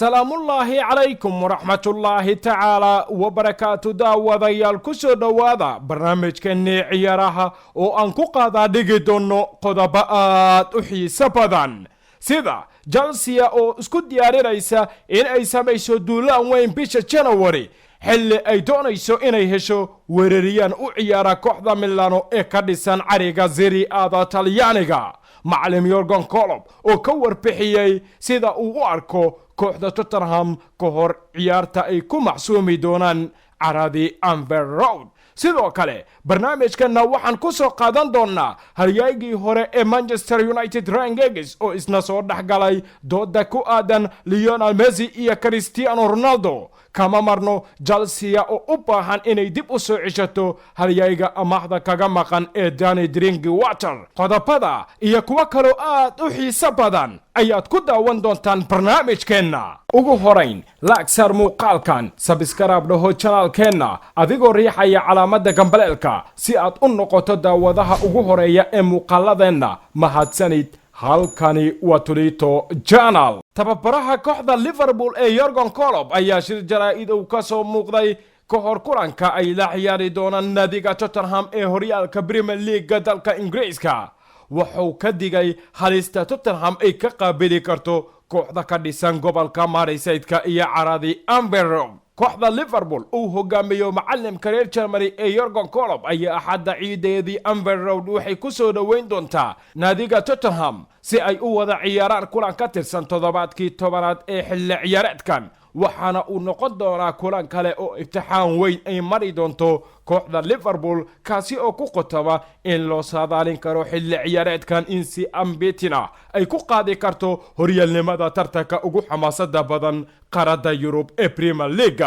سلام الله عليكم ورحمة الله تعالى وبركاته داوديال كسو دوادا برنامج كني عيارها وأنكو قادا ديجدونو قدباءات وحيسا بدان سيدا جالسيا او اسكو دياري رئيسا إن أي سميسو دولان وين بيشا جانواري حل أي دونيسو إني هشو وريريان او عيارا كوحدا ميلانو إكاديسان عريقا زيري آدا تاليانيغا معلم يورغن كولوب oo ka warbixiyay sida uu u arko kooxda Tottenham ka hor ciyaarta ay ku maxsuumi doonaan Caradi Amber Road sidoo kale barnaamijkana waxaan ku soo qaadan doonaa halyaygii hore ee Manchester United Ryan Giggs oo isna soo dhaxgalay dooda ku aadan Lionel Messi iyo Cristiano Ronaldo kama marno Chelsea oo u baahan inay dib u soo cishato halyayga amaahda kaga maqan ee Danny Drinkwater qodobada iyo kuwa kale aad u xiiso badan ayaad ku daawan doontaan barnaamijkeena ugu horeyn laagsar muuqaalkan subscribe dhaho channelkeena adigoo riixaya calaamada gambaleelka si aad u noqoto daawadaha ugu horeeya ee muuqaaladeena mahadsanid halkani waa Tulito Channel tababaraha kooxda Liverpool ee Jurgen Klopp ayaa shir jaraa'id uu ka soo muuqday ka hor kulanka ay la ciyaari doonaan naadiga Tottenham ee horyaalka Premier League dalka Ingiriiska wuxuu ka digay halista Tottenham ay ka qaabili karto kooxda ka dhisan gobolka Merseyside iyo Caradi Amber Road kooxda Liverpool uu hogaamiyo macallimka reer Germany ee Jurgen Klopp ayaa axadda ciideedii Amber Road waxay ku soo dhaweyn doontaa naadiga Tottenham si ay u wada ciyaaraan kulan ka tirsan toddobaadkii 10aad ee xilli ciyaareedkan waxaana uu noqon doonaa kulan kale oo imtixaan weyn ay mari doonto kooxda Liverpool kaasi oo ku qotaba in loo saadaalin karo xilli ciyaareedkan in si ambitina ay ku qaadi karto horyaalnimada tartanka ugu xamaasada badan qaarada Yurub ee Premier League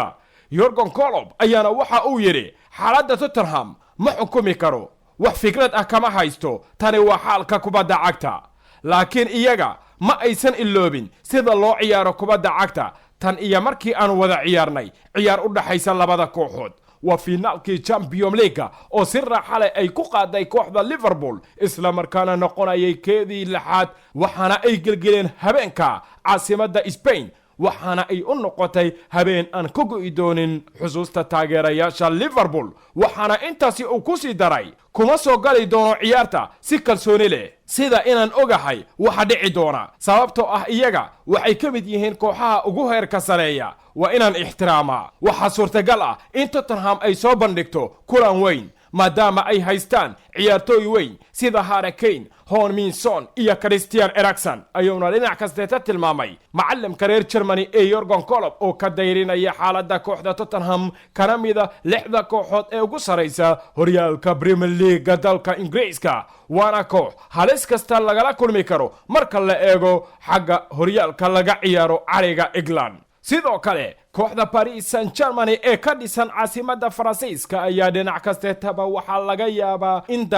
Jurgen Klopp ayaana waxa uu yiri xaaladda Tottenham ma xukumi karo wax fikrad ah kama haysto tani waa xaalka kubadda cagta laakiin iyaga ma aysan iloobin sida loo ciyaaro kubadda cagta tan iyo markii aan wada ciyaarnay ciyaar u dhaxaysa labada kooxood waa finaalkii Champions League oo si raaxo leh ay ku qaaday kooxda Liverpool isla markaana noqonayay keedii lixaad waxaana ay gelgeleen habeenka caasimadda Spain waxaana ay u noqotay habeen aan ku go'i doonin xusuusta taageerayaasha Liverpool waxaana intaasi uu ku sii daray kuma soo gali doono ciyaarta si kalsooni leh sida inaan ogahay waxa dhici doona sababtoo ah iyaga waxay ka mid yihiin kooxaha ugu heerka sareeya waa inaan ixtiraamaa waxa suurtagal ah in Tottenham ay soo bandhigto kulan weyn maadaama ay haystaan ciyaartooy weyn sida Harry Kane Heung-min Son iyo Christian Eriksen ayuuna dhinac kasta tilmaamay macallimka reer Germany ee Jurgen Klopp oo ka dayrinaya xaaladda kooxda Tottenham kana mida lixda kooxood ee ugu sareysa horyaalka Premier League dalka Ingiriiska waana koox halis kasta lagala kulmi karo marka la eego xagga horyaalka laga ciyaaro cariga England sidoo kale kooxda Paris Saint-Germain ee ka dhisan caasimadda Faransiiska ayaa dhinac kasteetaba waxaa laga yaabaa in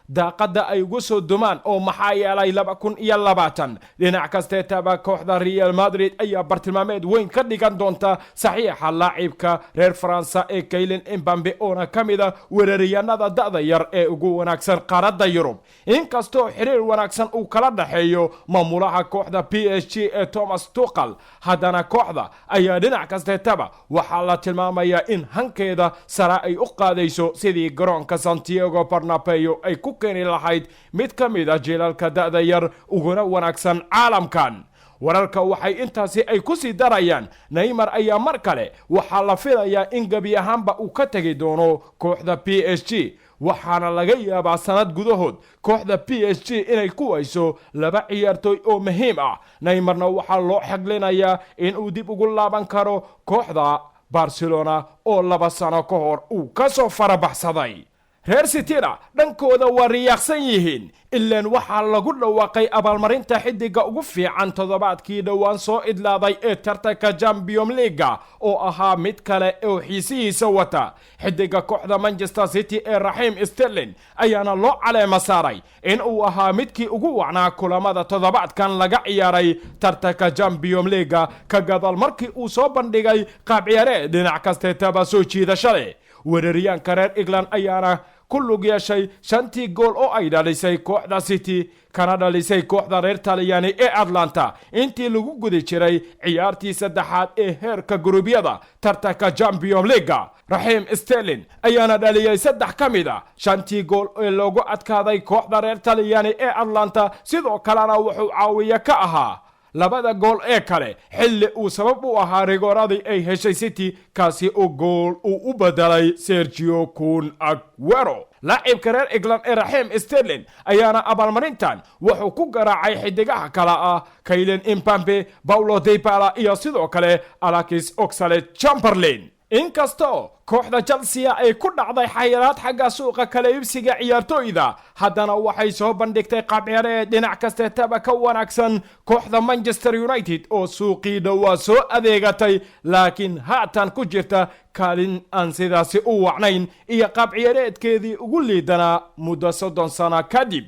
daaqada ay ugu soo dumaan oo maxaa yeelay 2020 dhinac kasteetaba kooxda Real Madrid ayaa bartilmaameed weyn ka dhigan doonta saxiixa laacibka reer Faransa ee Kylian Mbappe oo ka mid ah weeraryahanada da'da yar ee ugu wanaagsan qaaradda Yurub inkastoo xiriir wanaagsan uu kala dhaxeeyo maamulaha kooxda PSG ee Thomas Tuchel haddana kooxda ayaa dhinac taba waxaa la tilmaamayaa in hankeeda sara ay u qaadayso sidii garoonka Santiago Bernabeu ay ku keeni lahayd mid ka mid ah jiilalka da'da yar uguna wanaagsan caalamkan wararka waxay intaasi ay ku sii darayaan Neymar ayaa mar kale waxaa la filayaa in gabi ahaanba uu ka tagi doono kooxda PSG waxaana laga yaabaa sanad gudahood kooxda PSG inay ku wayso laba ciyaartooy oo muhiim ah Neymarna waxaa loo xaglinayaa in uu dib ugu laaban karo kooxda Barcelona oo 2 sano ka hor uu ka soo farabaxsaday reer Cityna dhankooda waa riyaaqsan yihiin ilaan waxaa lagu dhawaaqay abaalmarinta xidiga ugu fiican toddobaadkii dhawaan soo idlaaday ee tartanka Champions League oo ahaa mid kale oo xiisihiisa wata xidiga kooxda Manchester City ee Raheem Sterling ayaana loo caleema saaray in uu ahaa midkii ugu wacnaa kulamada toddobaadkan laga ciyaaray tartanka Champions League ka gadaal markii uu soo bandhigay qaab ciyaareed dhinac kasteetaba soo jiidasho leh weeraryahanka reer England ayaana ku lug yeeshay 5 gool oo ay dhalisay kooxda City kana dhalisay kooxda reer Talyaani ee Atlanta intii lagu guda jiray ciyaartii saddexaad ee heerka gurubyada tartanka Champions League. Raheem Sterling ayaana dhaliyay 3 kamid ah 5 gool ee loogu adkaaday kooxda reer Talyaani ee Atlanta sidoo kalena wuxuu caawiye ka ahaa labada gool ee kale xilli uu sabab u ahaa rigooradii ay heshay City kaasi oo gool uu u bedelay Sergio Kun Aguero. لاعبka reer England ee Raheem Sterling ayaana abaalmarintan wuxuu ku garaacay xidigaha kala ah Kylian Mbappe, Paulo Dybala iyo sidoo kale Alexis Oxlade-Chamberlain. inkastoo kooxda Chelsea ay ku dhacday xayiraad xagga suuqa kala iibsiga ciyaartooyda haddana waxay soo bandhigtay qaab ciyaareed dhinac kasta taba ka wanaagsan kooxda Manchester United oo suuqii dhawaa soo adeegatay laakiin haatan ku jirta kaalin aan sidaasi u wacnayn iyo qaab ciyaareedkeedii ugu liidanaa muddo 30 sano kadib.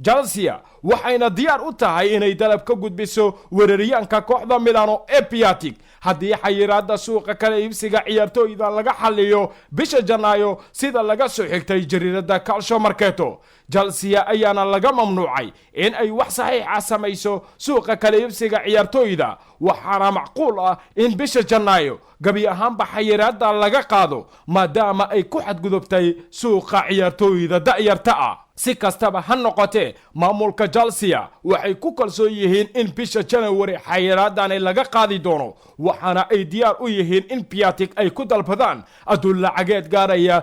Chelsea waxayna diyaar u tahay inay dalab ka gudbiso weeraryahanka kooxda Milano ee Piatek haddii xayiraadda suuqa kala iibsiga ciyaartooyda laga xalliyo bisha Janaayo sida laga soo xigtay jariirada Calcio Mercato. Chelsea ayaana laga mamnuucay in ay wax saxiix ah samayso suuqa kala iibsiga ciyaartooyda waxaana macquul ah in bisha Janaayo gabi ahaanba xayiraadda laga qaado maadaama ay ku xadgudubtay suuqa ciyaartooyda da'yarta ah. si kastaba ha noqotee maamulka Chelsea waxay ku kalsoon yihiin in bisha January xayiraadani laga qaadi doono waxaana ay diyaar u yihiin in Piatek ay ku dalbadaan adduun lacageed gaaraya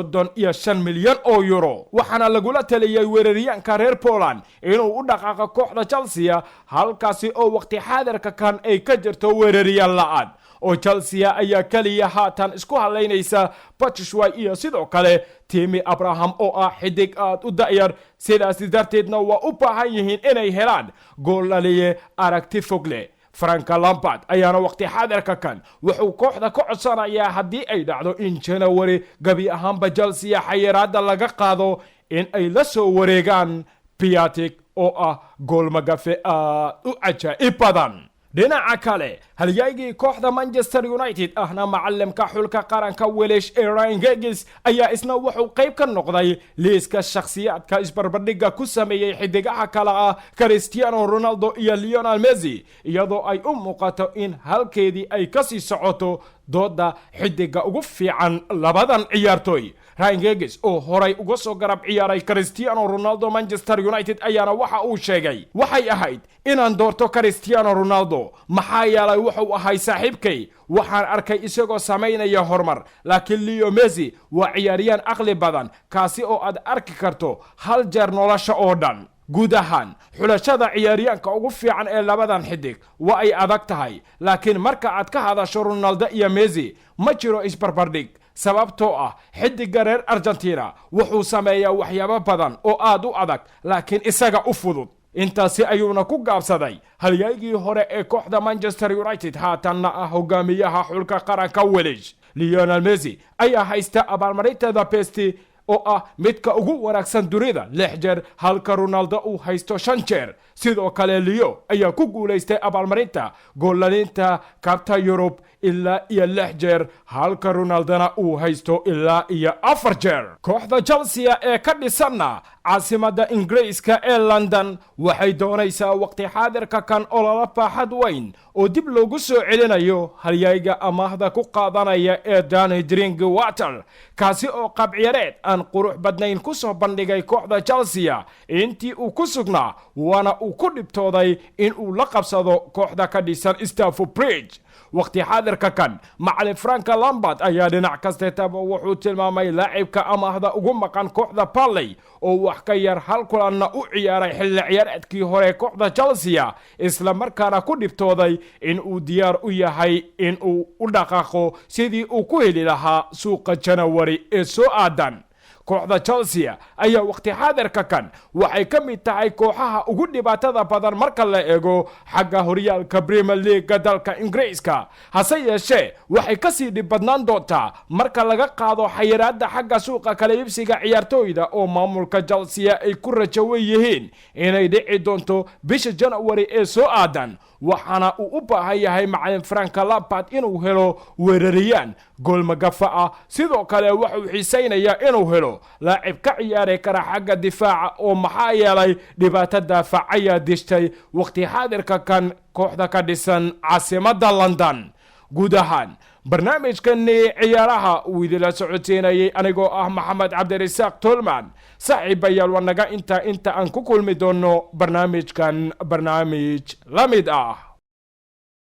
35 milyan oo euro waxaana lagula taliyay weeraryahanka reer Poland inuu u dhaqaaqo kooxda Chelsea halkaasi oo waqti xaadirka kan ay ka jirto weeraryahan la'aan oo Chelsea ayaa kaliya haatan isku haleynaysa Batshuayi iyo sidoo kale Tammy Abraham oo ah xidig aad u da'yar sidaas darteedna waa u baahan yihiin inay helaan gool dhaliye aragti fog leh. Frank Lampard ayaana waqti xaadirka kan wuxuu kooxda ka codsanayaa haddii ay dhacdo in January gabi ahaanba Chelsea xayiraadda laga qaado in ay la soo wareegaan Piatek oo ah gool magafe aad u cajaa'ib badan. dhinaca kale halyaygii kooxda Manchester United ahna macallimka xulka qaranka Welsh ee Ryan Giggs ayaa isna wuxuu qayb ka noqday liiska shakhsiyaadka isbarbardhigga ku sameeyay xidigaha kala ah Cristiano Ronaldo iyo Lionel Messi iyadoo ay u muuqato in halkeedii ay ka sii socoto dooda xidiga ugu fiican labadan ciyaartooy. Ryan Giggs oo horay uga soo garab ciyaaray Cristiano Ronaldo Manchester United ayaana waxa uu sheegay waxay ahayd inaan doorto Cristiano Ronaldo maxaa yeelay wuxuu ahay saaxiibkay waxaan arkay isagoo sameynaya horumar laakiin Leo Messi waa ciyaaryahan aqli badan kaasi oo aad arki karto hal jeer nolosha oo dhan. guud ahaan xulashada ciyaaryahanka ugu fiican ee labadan xidig waa ay adag tahay laakiin marka aad ka hadasho Ronaldo iyo Messi ma jiro isbarbardhig sababtoo ah xidiga reer Argentina wuxuu sameeyaa waxyaabo badan oo aad u adag laakiin isaga u fudud. intaasi ayuuna ku gaabsaday halyaygii hore ee kooxda Manchester United haatanna ah hogaamiyaha xulka qaranka Welsh. Lionel Messi ayaa haysta abaalmarinta Best oo ah midka ugu wanaagsan dunida 6 jeer halka Ronaldo uu haysto 5 jeer. sidoo kale Leo ayaa ku guuleystay abaalmarinta goolalinta Kabta Europe ilaa iyo 6 jeer halka Ronaldona uu haysto ilaa iyo 4 jeer. kooxda Chelsea ee ka dhisanna caasimada Ingiriiska ee London waxay doonaysaa waqti xaadirka kan olala baaxad weyn oo dib loogu soo celinayo halyayga amaahda ku qaadanaya ee Danny Drinkwater kaasi oo qabciyareed aan qurux badnayn ku soo bandhigay kooxda Chelsea intii uu ku sugnaa wana uu ku dhibtooday in uu la qabsado kooxda ka dhisan Stamford Bridge. waqti xaadirka kan macallin Frank Lampard ayaa dhinac kasteetaba wuxuu tilmaamay laacibka amaahda ugu maqan kooxda Burnley oo wax ka yar hal kulanna u ciyaaray xilli ciyaareedkii hore kooxda Chelsea isla markaana ku dhibtooday in uu diyaar u yahay in uu u dhaqaaqo sidii uu ku heli lahaa suuqa January ee soo aadan. kooxda Chelsea ayaa waqti xaadirka kan waxay ka mid tahay kooxaha ugu dhibaatada badan marka la eego xagga horyaalka Premier League dalka Ingiriiska hase yeeshee waxay ka sii dhib badnaan doontaa marka laga qaado xayiraadda xagga suuqa kala iibsiga ciyaartooyda oo maamulka Chelsea ay ku rajawan yihiin inay dhici doonto bisha January ee soo aadan waxaana uu u baahan yahay macalin Frank Lampard inuu helo weerariyaan gool magafa ah sidoo kale wuxuu xiisaynayaa inuu helo laacib ka ciyaari kara xagga difaaca oo maxaa yeelay dhibaato daafac ayaa dishtay waqti xaadirka kan kooxda ka dhisan caasimadda London guud ahaan barnaamijkan ciyaaraha uu idila socoteynayay anigoo ah Maxamed Cabdirasaaq Tolman saaxiibayaal wanaga inta aan ku kulmi doono barnaamijkan barnaamij la mid ah